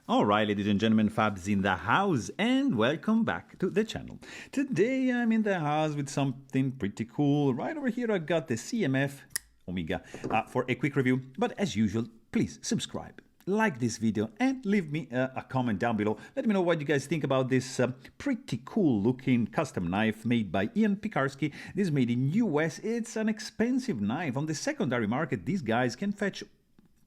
Alright, ladies and gentlemen, Fabs in the house, and welcome back to the channel. Today I'm in the house with something pretty cool. Right over here I got the CMF Omega for a quick review, but as usual, please subscribe, like this video, and leave me a comment down below. Let me know what you guys think about this pretty cool looking custom knife made by Ian Piekarski. This is made in US. It's an expensive knife. On the secondary market, these guys can fetch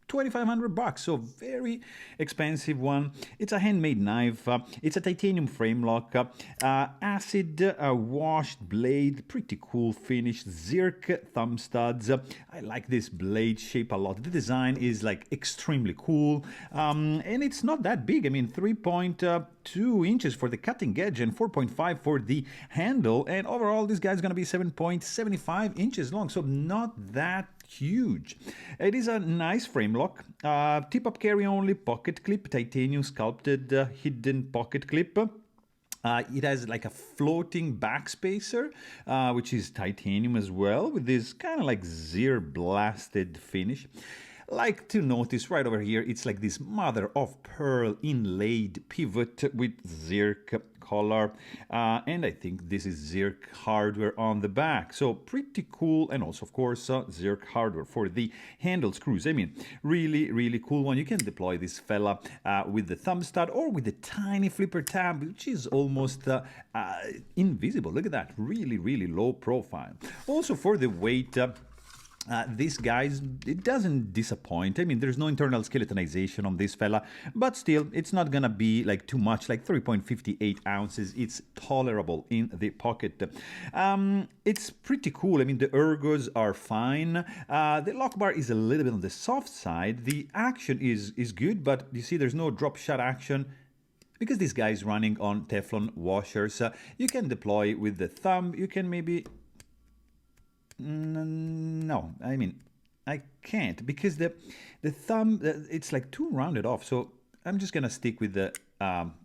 $2,500, so very expensive one. It's a handmade knife. It's a titanium frame lock, acid washed blade, pretty cool finish, zirc thumb studs. I like this blade shape a lot. The design is like extremely cool, and it's not that big. I mean, 3.2 inches for the cutting edge and 4.5 for the handle, and overall this guy's gonna be 7.75 inches long, so not that huge. It is a nice frame lock, tip-up carry only, pocket clip, titanium sculpted hidden pocket clip. It has like a floating back spacer, which is titanium as well, with this kind of like zir blasted finish. Like to notice right over here, it's like this mother of pearl inlaid pivot with zirc collar, and I think this is zirc hardware on the back, so pretty cool. And also of course zirc hardware for the handle screws. I mean, really cool one. You can deploy this fella with the thumb stud or with the tiny flipper tab, which is almost invisible. Look at that, really low profile. Also for the weight, this guys, it doesn't disappoint. I mean, there's no internal skeletonization on this fella, but still, it's not gonna be like too much, like 3.58 ounces. It's tolerable in the pocket. It's pretty cool. I mean, the ergos are fine. The lock bar is a little bit on the soft side. The action is good, but you see there's no drop shot action, because this guy is running on Teflon washers. You can deploy with the thumb. You can maybe... No, I mean, I can't, because the thumb, it's like too rounded off. So I'm just gonna stick with the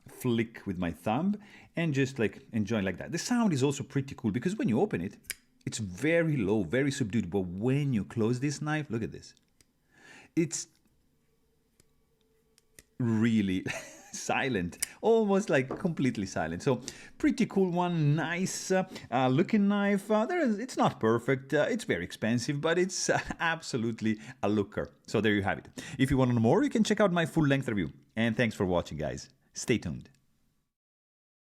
flick with my thumb and just like enjoying like that. The sound is also pretty cool, because when you open it, it's very low, very subdued. But when you close this knife, look at this. It's really silent, almost like completely silent. So pretty cool one, nice looking knife. It's not perfect, it's very expensive, but it's absolutely a looker. So there you have it. If you want to know more, you can check out my full-length review. And thanks for watching, guys. Stay tuned.